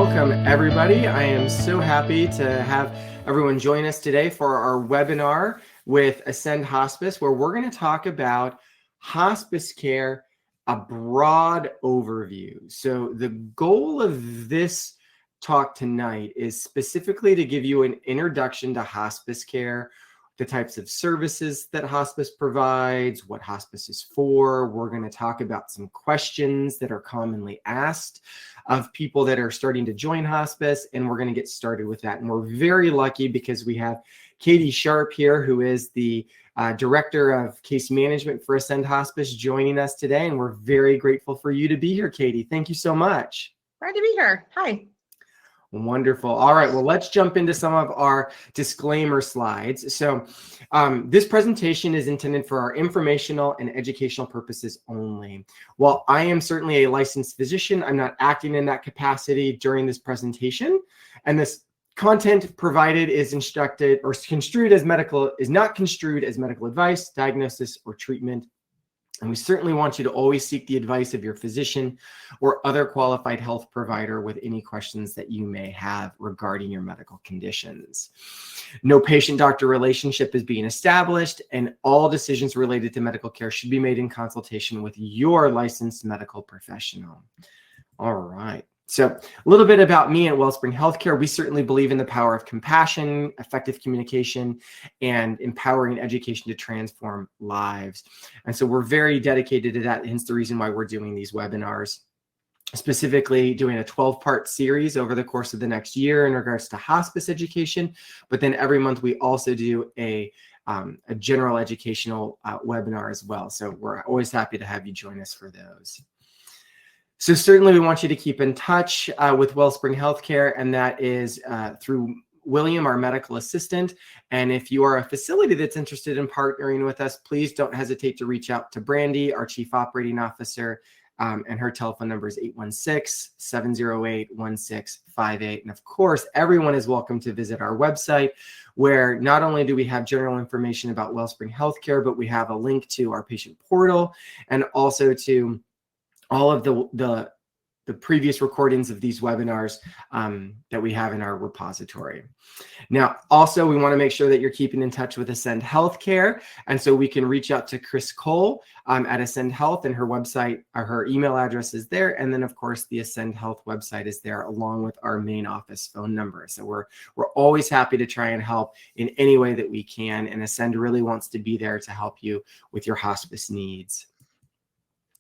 welcome everybody. I am so happy to have everyone join us today for our webinar with Ascend Hospice, where we're going to talk about hospice care, a broad overview. So the goal of this talk tonight is specifically to give you an introduction to hospice care, the types of services that hospice provides, what hospice is for. We're going to talk about some questions that are commonly asked of people that are starting to join hospice, and we're going to get started with that. And we're very lucky because we have Katie Sharp here, who is the Director of Case Management for Ascend Hospice, joining us today, and we're very grateful for you to be here, Katie. Thank you so much. Glad to be here. Hi. Wonderful. All right, well, let's jump into some of our disclaimer slides. So this presentation is intended for our informational and educational purposes only. While I am certainly a licensed physician, I'm not acting in that capacity during this presentation, and this content provided is instructed or construed as medical, is not construed as medical advice, diagnosis, or treatment. And we certainly want you to always seek the advice of your physician or other qualified health provider with any questions that you may have regarding your medical conditions. No patient-doctor relationship is being established, and all decisions related to medical care should be made in consultation with your licensed medical professional. All right. So a little bit about me at Wellspring Healthcare. We certainly believe in the power of compassion, effective communication, and empowering education to transform lives. And so we're very dedicated to that, hence the reason why we're doing these webinars, specifically doing a 12-part series over the course of the next year in regards to hospice education. But then every month we also do a general educational webinar as well. So we're always happy to have you join us for those. So certainly we want you to keep in touch with Wellspring Healthcare, and that is through William, our medical assistant. And if you are a facility that's interested in partnering with us, please don't hesitate to reach out to Brandy, our Chief Operating Officer, and her telephone number is 816-708-1658. And of course, everyone is welcome to visit our website, where not only do we have general information about Wellspring Healthcare, but we have a link to our patient portal and also to all of the previous recordings of these webinars that we have in our repository. Now, also, we want to make sure that you're keeping in touch with Ascend Healthcare. And so we can reach out to Chris Cole at Ascend Health, and her website, her email address is there. And then, of course, the Ascend Health website is there, along with our main office phone number. So we're always happy to try and help in any way that we can. And Ascend really wants to be there to help you with your hospice needs.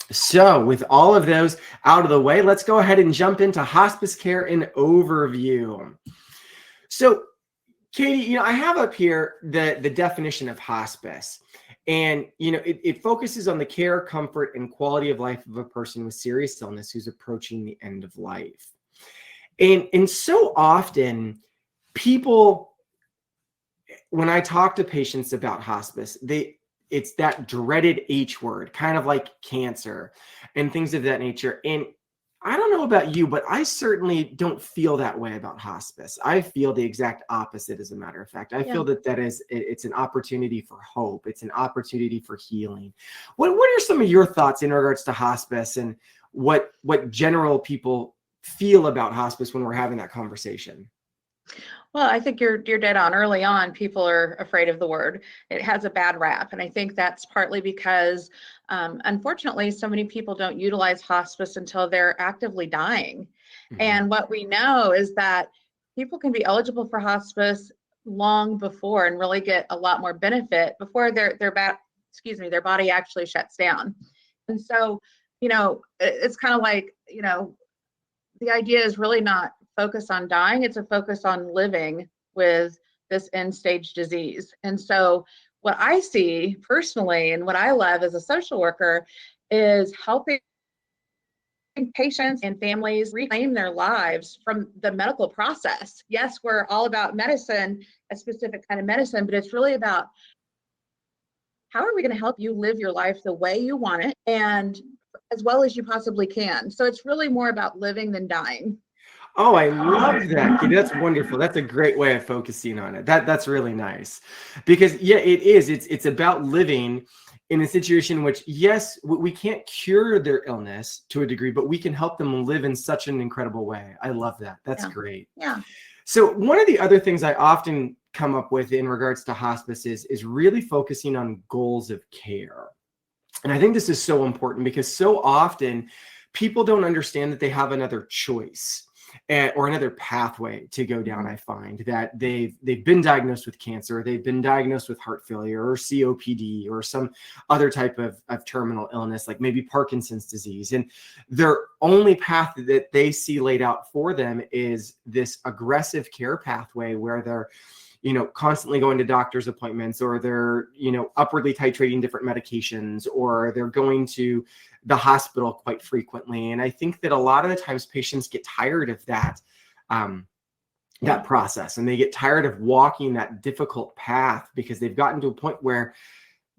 So with all of those out of the way, let's go ahead and jump into hospice care in overview. So Katie, I have up here the definition of hospice, and it focuses on the care, comfort, and quality of life of a person with serious illness who's approaching the end of life. And so often people, when I talk to patients about hospice, it's that dreaded H word, kind of like cancer and things of that nature. And I don't know about you, but I certainly don't feel that way about hospice. I feel the exact opposite, as a matter of fact. I feel that it's an opportunity for hope. It's an opportunity for healing. What are some of your thoughts in regards to hospice, and what general people feel about hospice when we're having that conversation? Well, I think you're dead on. Early on, people are afraid of the word. It has a bad rap. And I think that's partly because, unfortunately, so many people don't utilize hospice until they're actively dying. Mm-hmm. And what we know is that people can be eligible for hospice long before and really get a lot more benefit before their body actually shuts down. And so, it's kind of like, the idea is really not focus on dying, it's a focus on living with this end stage disease. And so what I see personally, and what I love as a social worker, is helping patients and families reclaim their lives from the medical process. Yes, we're all about medicine, a specific kind of medicine, but it's really about how are we going to help you live your life the way you want it and as well as you possibly can. So it's really more about living than dying. Oh, I love that, Katie. That's wonderful. That's a great way of focusing on it. That's really nice, because it is. It's about living in a situation in which, yes, we can't cure their illness to a degree, but we can help them live in such an incredible way. I love that. That's great. Yeah. So one of the other things I often come up with in regards to hospice is really focusing on goals of care. And I think this is so important because so often people don't understand that they have another choice or another pathway to go down. I find that they've been diagnosed with cancer, they've been diagnosed with heart failure or COPD or some other type of terminal illness, like maybe Parkinson's disease. And their only path that they see laid out for them is this aggressive care pathway where they're constantly going to doctor's appointments, or they're, upwardly titrating different medications, or they're going to the hospital quite frequently. And I think that a lot of the times patients get tired of that process, and they get tired of walking that difficult path because they've gotten to a point where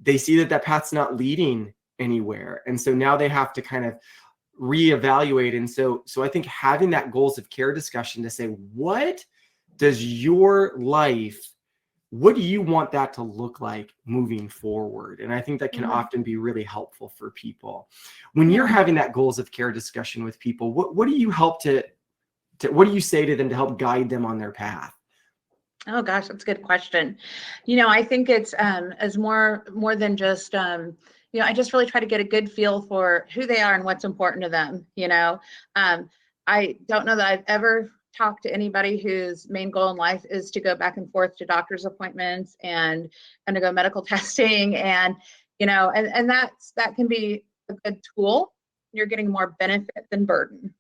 they see that path's not leading anywhere. And so now they have to kind of reevaluate. And so I think having that goals of care discussion to say, what does your life, what do you want that to look like moving forward? And I think that can often be really helpful for people. When you're having that goals of care discussion with people, what do you help what do you say to them to help guide them on their path? Oh gosh, that's a good question. I think it's as more than just I just really try to get a good feel for who they are and what's important to them. I don't know that I've ever talk to anybody whose main goal in life is to go back and forth to doctor's appointments and undergo medical testing. And, and that can be a good tool. You're getting more benefit than burden.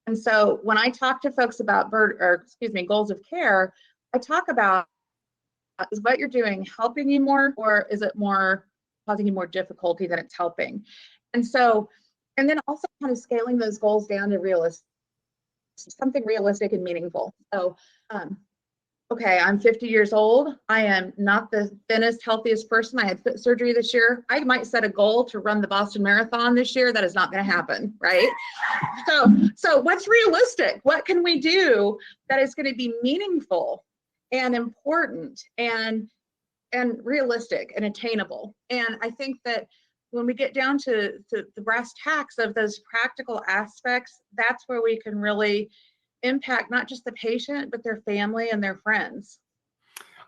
And so when I talk to folks about goals of care, I talk about, is what you're doing helping you more, or is it more causing you more difficulty than it's helping? And then also kind of scaling those goals down to something realistic and meaningful. So, okay, I'm 50 years old. I am not the thinnest, healthiest person. I had foot surgery this year. I might set a goal to run the Boston Marathon this year. That is not going to happen, right? So what's realistic? What can we do that is going to be meaningful and important and realistic and attainable? And I think that when we get down to the brass tacks of those practical aspects, that's where we can really impact not just the patient, but their family and their friends.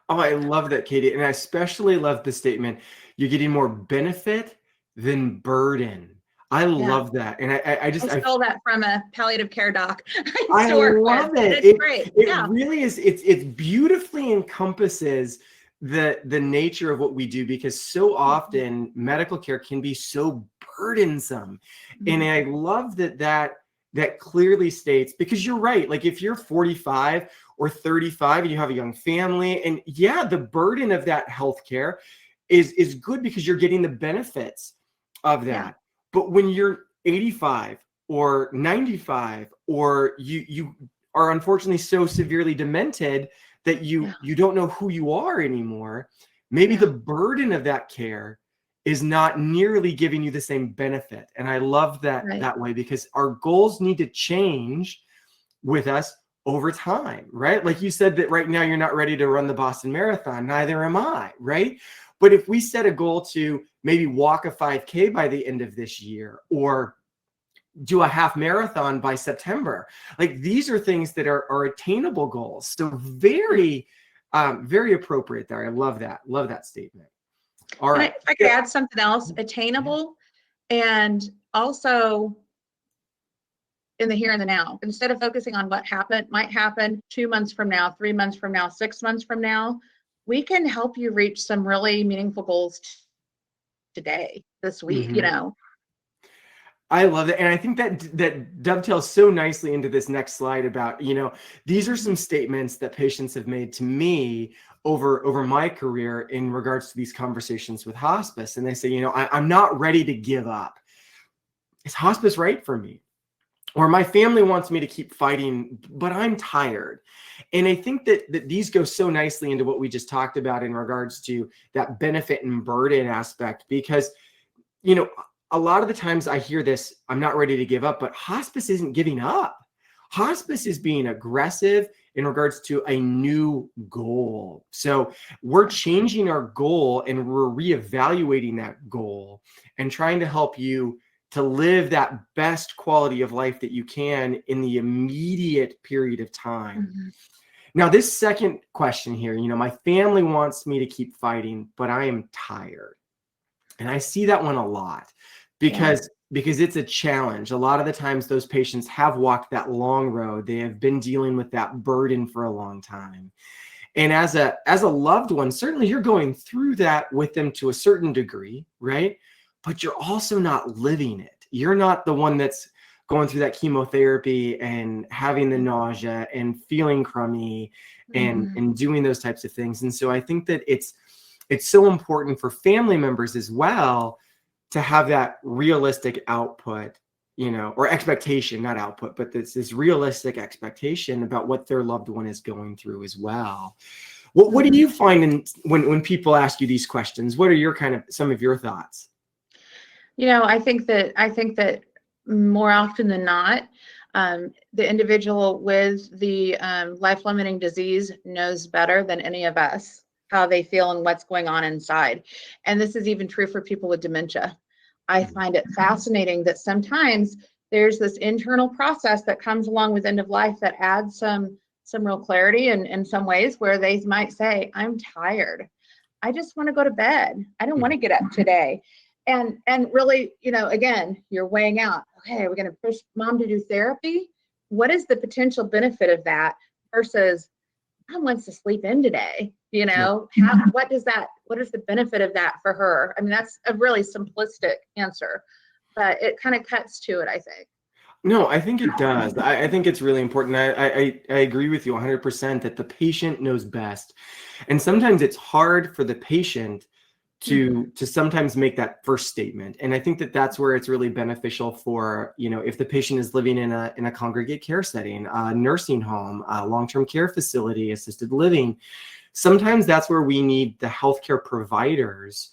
Oh, I love that, Katie. And I especially love the statement, you're getting more benefit than burden. I love that. And I stole that from a palliative care doc. I love it. It's great. It really is. It beautifully encompasses the nature of what we do, because so often medical care can be so burdensome. And I love that clearly states, because you're right, like if you're 45 or 35 and you have a young family, and the burden of that healthcare is good because you're getting the benefits of that. But when you're 85 or 95, or you are unfortunately so severely demented that you don't know who you are anymore, maybe the burden of that care is not nearly giving you the same benefit. And I love that that way, because our goals need to change with us over time, right? Like you said that right now you're not ready to run the Boston Marathon, neither am I, right? But if we set a goal to maybe walk a 5K by the end of this year, or do a half marathon by September, like these are things that are attainable goals. So very, very appropriate there. I love that statement. All right. If I could add something else, attainable, and also in the here and the now. Instead of focusing on what might happen 2 months from now, 3 months from now, 6 months from now, we can help you reach some really meaningful goals today, this week, I love it. And I think that dovetails so nicely into this next slide about, these are some statements that patients have made to me over my career in regards to these conversations with hospice. And they say, I'm not ready to give up. Is hospice right for me? Or my family wants me to keep fighting, but I'm tired. And I think that these go so nicely into what we just talked about in regards to that benefit and burden aspect, because, a lot of the times I hear this, I'm not ready to give up, but hospice isn't giving up. Hospice is being aggressive in regards to a new goal. So we're changing our goal and we're reevaluating that goal and trying to help you to live that best quality of life that you can in the immediate period of time. Mhm. Now, this second question here, my family wants me to keep fighting, but I am tired. And I see that one a lot because it's a challenge. A lot of the times those patients have walked that long road. They have been dealing with that burden for a long time. And as a loved one, certainly you're going through that with them to a certain degree, right? But you're also not living it. You're not the one that's going through that chemotherapy and having the nausea and feeling crummy and doing those types of things. And so I think that it's so important for family members as well to have that realistic output, or expectation, not output, but this realistic expectation about what their loved one is going through as well. What do you find when people ask you these questions? What are your some of your thoughts? I think that more often than not, the individual with the life-limiting disease knows better than any of us how they feel and what's going on inside. And this is even true for people with dementia. I find it fascinating that sometimes there's this internal process that comes along with end of life that adds some real clarity in some ways, where they might say, I'm tired. I just want to go to bed. I don't want to get up today. And really, again, you're weighing out, okay, we're going to push mom to do therapy. What is the potential benefit of that versus mom wants to sleep in today? What is the benefit of that for her? I mean, that's a really simplistic answer, but it kind of cuts to it, I think. No, I think it does. I think it's really important. I agree with you 100% that the patient knows best. And sometimes it's hard for the patient to sometimes make that first statement. And I think that that's where it's really beneficial for, if the patient is living in a congregate care setting, a nursing home, a long-term care facility, assisted living. Sometimes that's where we need the healthcare providers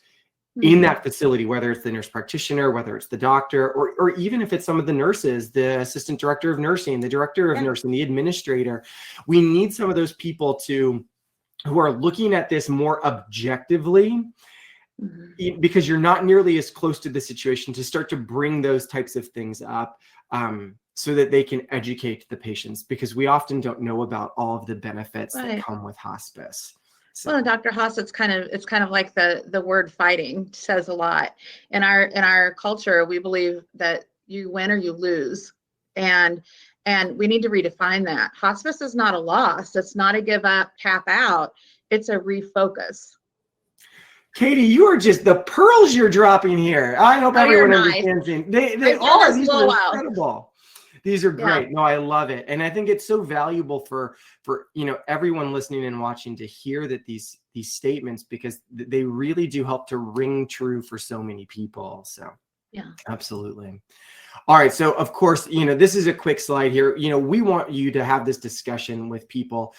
in that facility, whether it's the nurse practitioner, whether it's the doctor, or even if it's some of the nurses, the assistant director of nursing, the director of nursing, the administrator. We need some of those people who are looking at this more objectively, because you're not nearly as close to the situation, to start to bring those types of things up, so that they can educate the patients, because we often don't know about all of the benefits that come with hospice. So. Well, Dr. Haas, it's kind of like the word fighting says a lot. In our culture, we believe that you win or you lose, and we need to redefine that. Hospice is not a loss. It's not a give up, tap out. It's a refocus. Katie, you are just the pearls you're dropping here. I hope everyone understands. They are. These are incredible. These are great. No, I love it. And I think it's so valuable for everyone listening and watching to hear that these statements, because they really do help to ring true for so many people. So yeah, absolutely. All right. So of course, this is a quick slide here. We want you to have this discussion with people,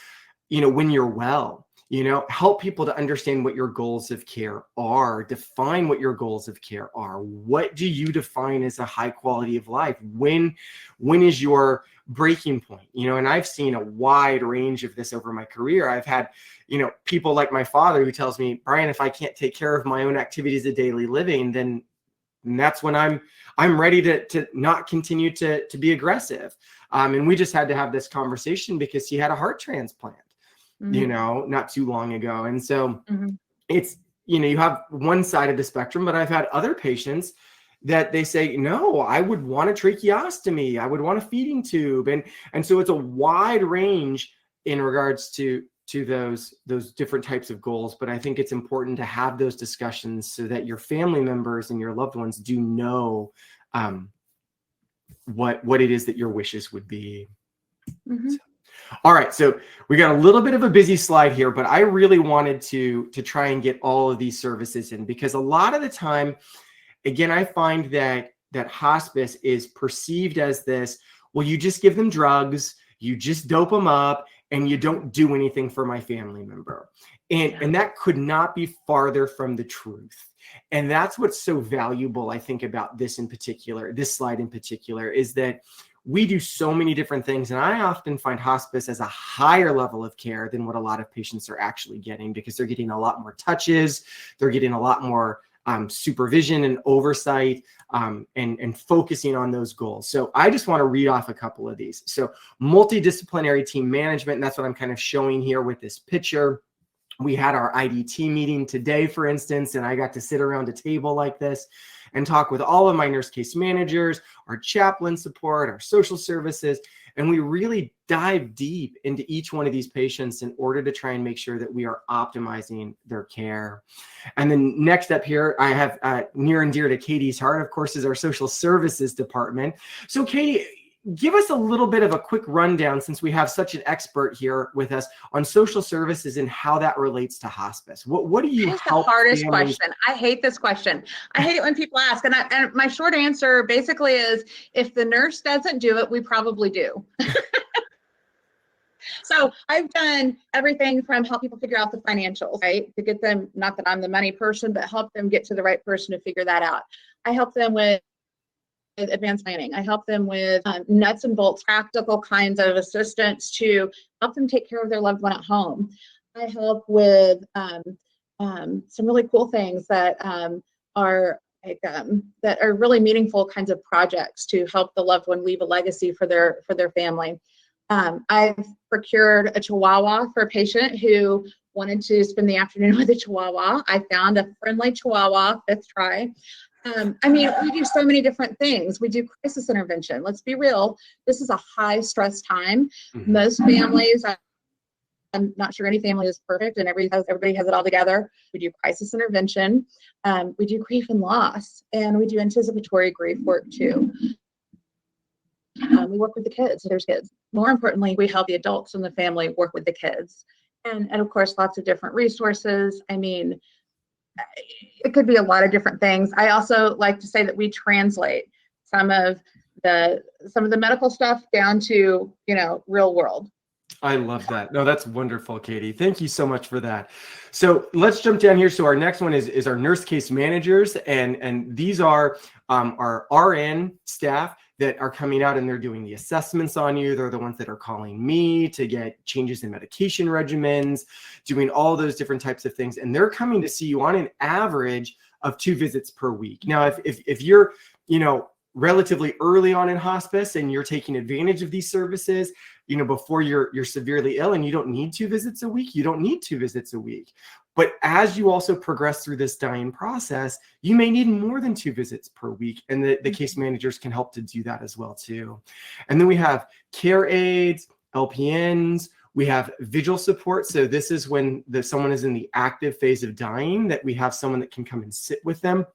when you're well. Help people to understand what your goals of care are, define what your goals of care are. What do you define as a high quality of life? When is your breaking point? And I've seen a wide range of this over my career. I've had, people like my father who tells me, Brian, if I can't take care of my own activities of daily living, then that's when I'm ready to not continue to be aggressive. And we just had to have this conversation because he had a heart transplant. Not too long ago. And so it's, you have one side of the spectrum, but I've had other patients that they say, no, I would want a tracheostomy. I would want a feeding tube. And so it's a wide range in regards to those different types of goals. But I think it's important to have those discussions so that your family members and your loved ones do know what it is that your wishes would be. So. All right, so we got a little bit of a busy slide here, but I really wanted to try and get all of these services in, because a lot of the time, again, I find that hospice is perceived as this, well, you just give them drugs, you just dope them up, and you don't do anything for my family member. And that could not be farther from the truth. And that's what's so valuable, I think, about this slide in particular, is that we do so many different things. And I often find hospice as a higher level of care than what a lot of patients are actually getting, because they're getting a lot more touches. They're getting a lot more supervision and oversight, and focusing on those goals. So I just want to read off a couple of these. So multidisciplinary team management, and that's what I'm kind of showing here with this picture. We had our IDT meeting today, for instance, and I got to sit around a table like this and talk with all of my nurse case managers, our chaplain support, our social services, and we really dive deep into each one of these patients in order to try and make sure that we are optimizing their care. And then next up here, I have near and dear to Katie's heart, of course, is our social services department. So Katie, give us a little bit of a quick rundown, since we have such an expert here with us, on social services and how that relates to hospice. What do you help? The hardest families? question. I hate this question. I hate it when people ask. And my short answer basically is, if the nurse doesn't do it, we probably do. So I've done everything from help people figure out the financials, right? To get them, not that I'm the money person, but help them get to the right person to figure that out. I help them with advanced planning. I help them with nuts and bolts, practical kinds of assistance to help them take care of their loved one at home. I help with some really cool things that are like, that are really meaningful kinds of projects to help the loved one leave a legacy for their family. I've procured a Chihuahua for a patient who wanted to spend the afternoon with a Chihuahua. I found a friendly Chihuahua, 5th try. I mean, we do so many different things. We do crisis intervention. Let's be real. This is a high stress time. Mm-hmm. Most families, I'm not sure any family is perfect and everybody has it all together. We do crisis intervention. We do grief and loss, and we do anticipatory grief work too. We work with the kids, so there's kids. More importantly, we help the adults in the family work with the kids. And of course, lots of different resources. I mean, it could be a lot of different things. I also like to say that we translate some of the medical stuff down to, real world. I love that. No, that's wonderful, Katie. Thank you so much for that. So let's jump down here. So our next one is our nurse case managers, and these are our RN staff that are coming out and they're doing the assessments on you. They're the ones that are calling me to get changes in medication regimens, doing all those different types of things. And they're coming to see you on an average of 2 visits per week. Now, if you're, relatively early on in hospice and you're taking advantage of these services, before you're severely ill and you don't need 2 visits a week, you don't need 2 visits a week. But as you also progress through this dying process, you may need more than 2 visits per week. And the case managers can help to do that as well too. And then we have care aides, LPNs, we have vigil support. So this is when someone is in the active phase of dying, that we have someone that can come and sit with them,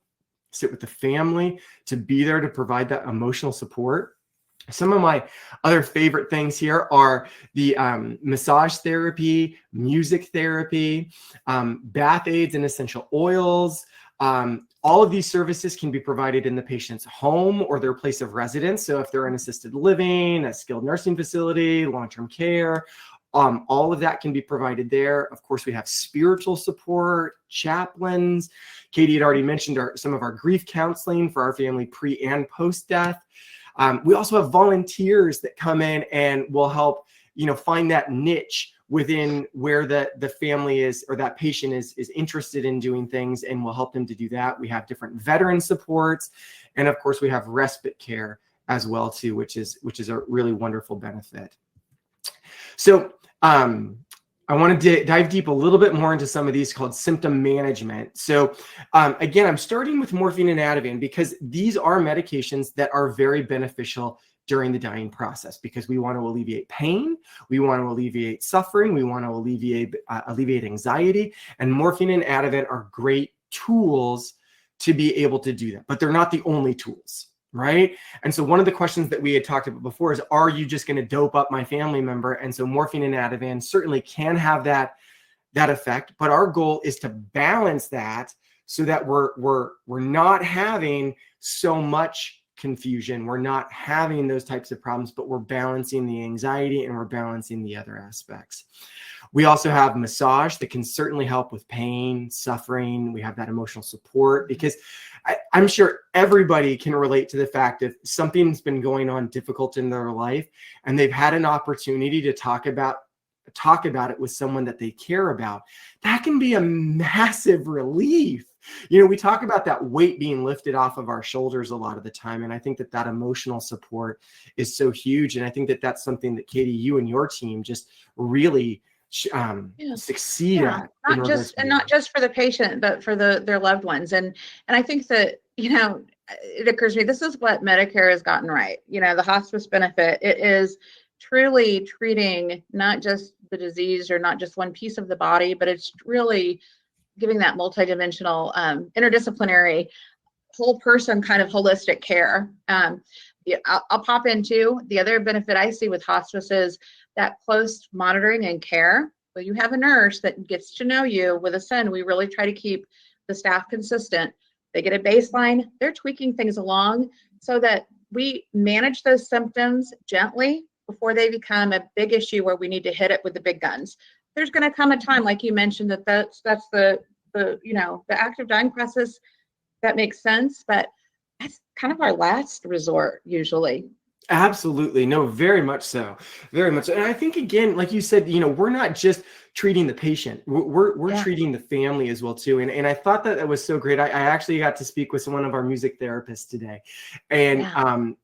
sit with the family, to be there to provide that emotional support. Some of my other favorite things here are the massage therapy, music therapy, bath aids and essential oils. All of these services can be provided in the patient's home or their place of residence. So if they're in assisted living, a skilled nursing facility, long-term care, all of that can be provided there. Of course, we have spiritual support, chaplains. Katie had already mentioned some of our grief counseling for our family pre and post-death. We also have volunteers that come in and will help, find that niche within where the family is or that patient is interested in doing things, and we'll help them to do that. We have different veteran supports, and of course we have respite care as well too, which is a really wonderful benefit. So I want to dive deep a little bit more into some of these called symptom management. So again, I'm starting with morphine and Ativan because these are medications that are very beneficial during the dying process, because we want to alleviate pain, we want to alleviate suffering, we want to alleviate anxiety, and morphine and Ativan are great tools to be able to do that, but they're not the only tools. Right. And so one of the questions that we had talked about before is, are you just going to dope up my family member? And so morphine and Ativan certainly can have that effect. But our goal is to balance that so that we're not having so much confusion. We're not having those types of problems, but we're balancing the anxiety and we're balancing the other aspects. We also have massage that can certainly help with pain, suffering. We have that emotional support, because I'm sure everybody can relate to the fact if something's been going on difficult in their life and they've had an opportunity to talk about it with someone that they care about, that can be a massive relief. We talk about that weight being lifted off of our shoulders a lot of the time. And I think that emotional support is so huge. And I think that that's something that, Katie, you and your team just really succeed at. Not just for the patient, but for their loved ones. And I think that, it occurs to me, this is what Medicare has gotten right. The hospice benefit, it is truly treating not just the disease or not just one piece of the body, but it's really giving that multidimensional, interdisciplinary, whole person kind of holistic care. I'll pop into the other benefit I see with hospice is that close monitoring and care. Well, you have a nurse that gets to know you. With Ascend, we really try to keep the staff consistent. They get a baseline. They're tweaking things along so that we manage those symptoms gently before they become a big issue where we need to hit it with the big guns. There's going to come a time, like you mentioned, that's the active dying process. That makes sense, but that's kind of our last resort usually. Absolutely. No, very much so. Very much so. And I think, again, like you said, we're not just treating the patient, we're treating the family as well too. And I thought that was so great. I actually got to speak with one of our music therapists today. And,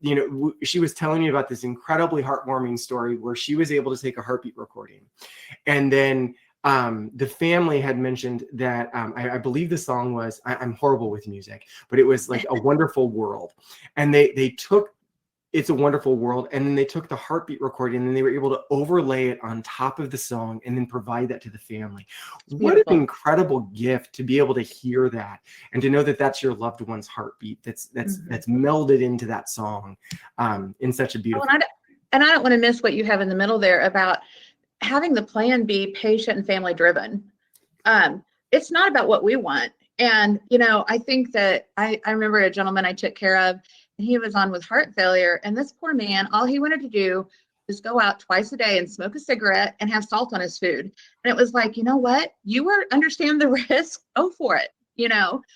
she was telling me about this incredibly heartwarming story where she was able to take a heartbeat recording. And then the family had mentioned that I believe the song was, I'm horrible with music, but it was like A Wonderful World. And they took It's a Wonderful World, and then they took the heartbeat recording and they were able to overlay it on top of the song and then provide that to the family. What an incredible gift to be able to hear that and to know that that's your loved one's heartbeat that's melded into that song in such a beautiful way. And I don't want to miss what you have in the middle there about having the plan be patient and family driven. It's not about what we want. And, I think that I remember a gentleman I took care of, and he was on with heart failure. And this poor man, all he wanted to do was go out twice a day and smoke a cigarette and have salt on his food. And it was like, you know what? Understand the risk. Go for it. Yeah.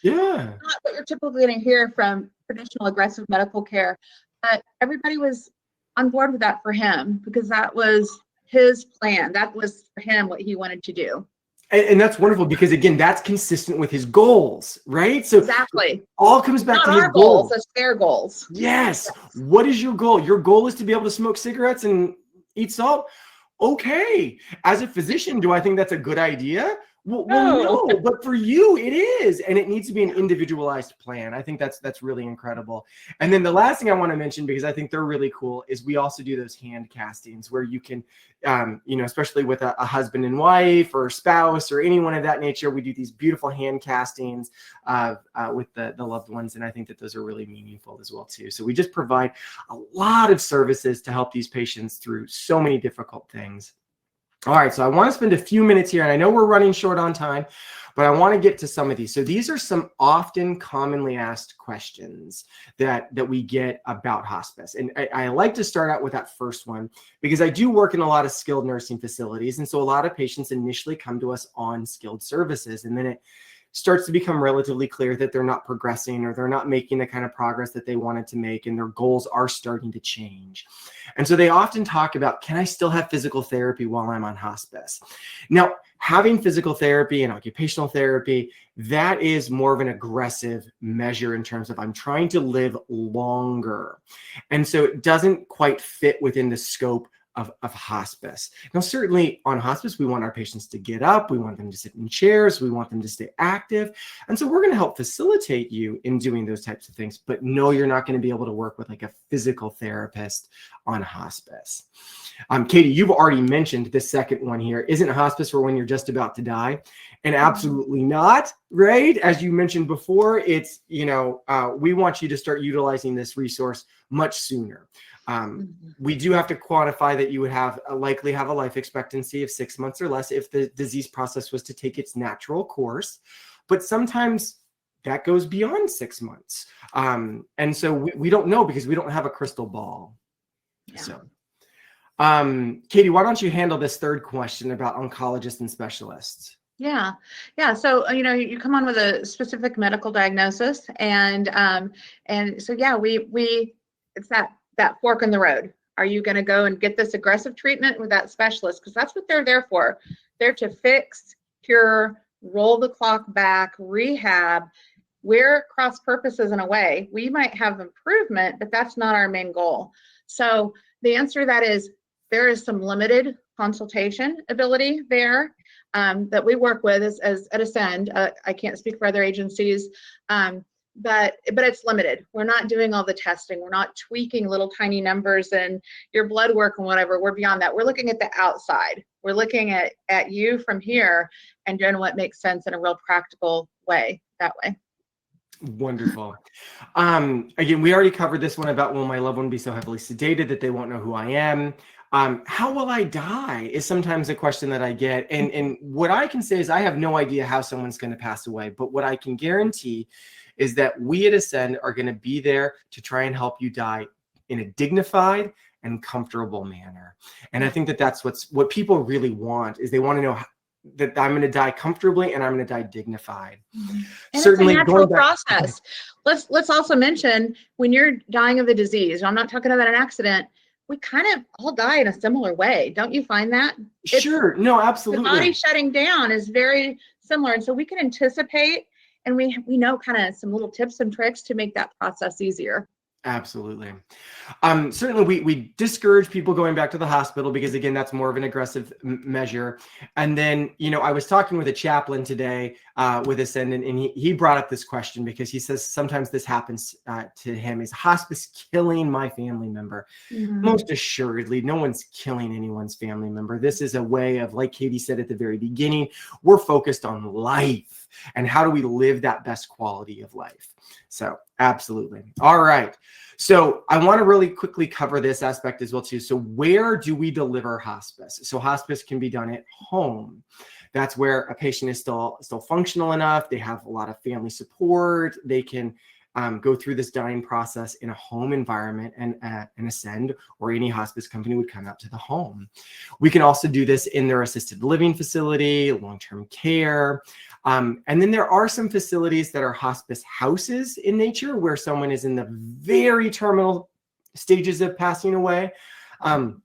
Not what you're typically going to hear from traditional aggressive medical care. But everybody was on board with that for him because that was his plan. That was for him what he wanted to do. And that's wonderful because, again, that's consistent with his goals, right? So exactly, all comes back to his goals. It's their goals. Yes. What is your goal? Your goal is to be able to smoke cigarettes and eat salt. Okay. As a physician, do I think that's a good idea? Well, no, but for you, it is. And it needs to be an individualized plan. I think that's really incredible. And then the last thing I want to mention, because I think they're really cool, is we also do those hand castings where you can, especially with a husband and wife or spouse or anyone of that nature, we do these beautiful hand castings with the loved ones. And I think that those are really meaningful as well, too. So we just provide a lot of services to help these patients through so many difficult things. All right, so I want to spend a few minutes here, and I know we're running short on time, but I want to get to some of these. So these are some often commonly asked questions that we get about hospice. And I like to start out with that first one because I do work in a lot of skilled nursing facilities. And so a lot of patients initially come to us on skilled services, and then it starts to become relatively clear that they're not progressing or they're not making the kind of progress that they wanted to make, and their goals are starting to change. And so they often talk about, can I still have physical therapy while I'm on hospice? Now, having physical therapy and occupational therapy, that is more of an aggressive measure in terms of I'm trying to live longer. And so it doesn't quite fit within the scope of hospice. Now, certainly on hospice, we want our patients to get up. We want them to sit in chairs. We want them to stay active. And so we're going to help facilitate you in doing those types of things. But no, you're not going to be able to work with like a physical therapist on hospice. Katie, you've already mentioned the second one here. Isn't hospice for when you're just about to die? And absolutely not, right? As you mentioned before, it's, we want you to start utilizing this resource much sooner. We do have to quantify that you would likely have a life expectancy of 6 months or less if the disease process was to take its natural course. But sometimes that goes beyond 6 months. And so we don't know because we don't have a crystal ball. Yeah. So, Katie, why don't you handle this third question about oncologists and specialists? Yeah. Yeah. So, you come on with a specific medical diagnosis and so, yeah, it's that fork in the road. Are you going to go and get this aggressive treatment with that specialist? Because that's what they're there for. They're to fix, cure, roll the clock back, rehab. We're cross purposes in a way. We might have improvement, but that's not our main goal. So the answer to that is there is some limited consultation ability there that we work with as at Ascend. I can't speak for other agencies, but it's limited. We're not doing all the testing. We're not tweaking little tiny numbers and your blood work and whatever. We're beyond that. We're looking at the outside. We're looking at you from here and doing what makes sense in a real practical way that way. Wonderful. Again, we already covered this one about, will my loved one be so heavily sedated that they won't know who I am? How will I die is sometimes a question that I get. And what I can say is I have no idea how someone's going to pass away. But what I can guarantee is that we at Ascend are going to be there to try and help you die in a dignified and comfortable manner. And I think that that's what people really want, is they want to know that I'm going to die comfortably and I'm going to die dignified. And Certainly, it's a natural process. Let's also mention, when you're dying of a disease, I'm not talking about an accident, we kind of all die in a similar way. Don't you find that? Sure. No, absolutely. The body shutting down is very similar. And so we can anticipate, and we know kind of some little tips and tricks to make that process easier. Absolutely. Certainly, we discourage people going back to the hospital because, again, that's more of an aggressive measure. And then, I was talking with a chaplain today with Ascend, and he brought up this question because he says sometimes this happens to him. Is hospice killing my family member? Mm-hmm. Most assuredly, no one's killing anyone's family member. This is a way of, like Katie said at the very beginning, we're focused on life and how do we live that best quality of life. So absolutely. All right. So I want to really quickly cover this aspect as well too. So where do we deliver hospice? So hospice can be done at home. That's where a patient is still functional enough. They have a lot of family support. They can go through this dying process in a home environment, and an Ascend or any hospice company would come out to the home. We can also do this in their assisted living facility, long-term care. And then there are some facilities that are hospice houses in nature where someone is in the very terminal stages of passing away. And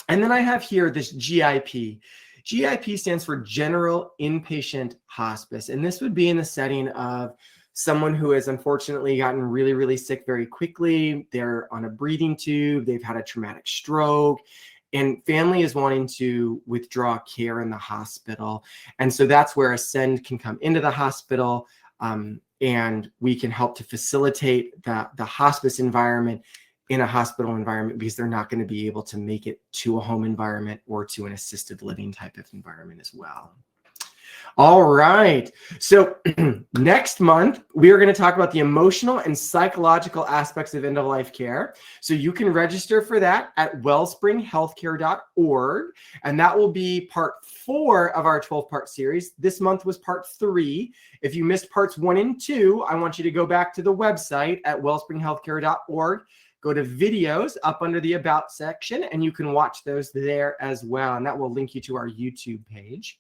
then I have here this GIP. GIP stands for General Inpatient Hospice. And this would be in the setting of someone who has unfortunately gotten really, really sick very quickly. They're on a breathing tube. They've had a traumatic stroke. And family is wanting to withdraw care in the hospital. And so that's where Ascend can come into the hospital, and we can help to facilitate the hospice environment in a hospital environment, because they're not going to be able to make it to a home environment or to an assisted living type of environment as well. All right. So next month, we are going to talk about the emotional and psychological aspects of end-of-life care. So you can register for that at wellspringhealthcare.org. And that will be part 4 of our 12-part series. This month was part 3. If you missed parts 1 and 2, I want you to go back to the website at wellspringhealthcare.org. Go to videos up under the About section, and you can watch those there as well. And that will link you to our YouTube page.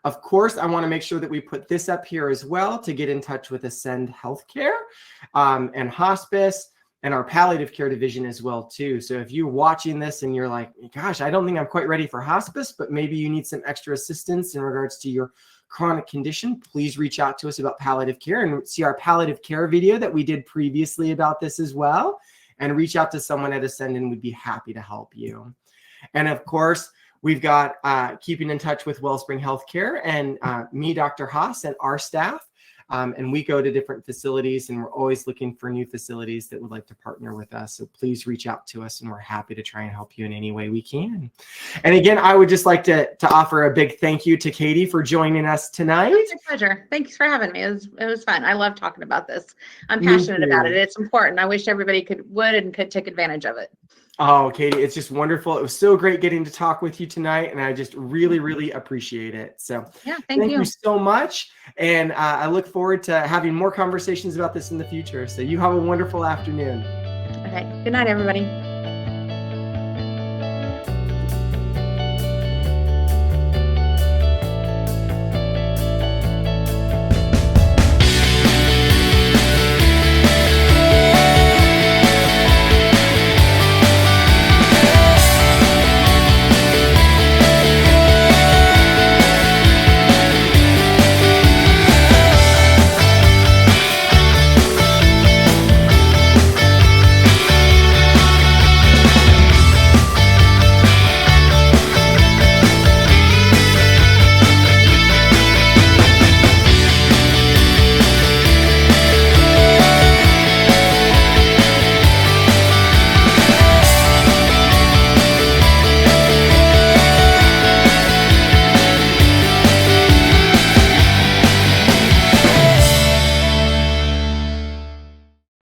Of course, I want to make sure that we put this up here as well to get in touch with Ascend Healthcare and Hospice and our palliative care division as well too. So if you're watching this and you're like, gosh, I don't think I'm quite ready for hospice, but maybe you need some extra assistance in regards to your chronic condition, please reach out to us about palliative care and see our palliative care video that we did previously about this as well. And reach out to someone at Ascend and we'd be happy to help you. And of course, we've got keeping in touch with Wellspring Healthcare and me, Dr. Haas, and our staff. And we go to different facilities, and we're always looking for new facilities that would like to partner with us. So please reach out to us, and we're happy to try and help you in any way we can. And again, I would just like to offer a big thank you to Katie for joining us tonight. It's a pleasure. Thanks for having me. It was fun. I love talking about this. I'm passionate about it. It's important. I wish everybody could take advantage of it. Oh, Katie, it's just wonderful. It was so great getting to talk with you tonight, and I just really, really appreciate it. So Yeah, thank thank you. you so much. And I look forward to having more conversations about this in the future. So you have a wonderful afternoon. Okay, good night, everybody.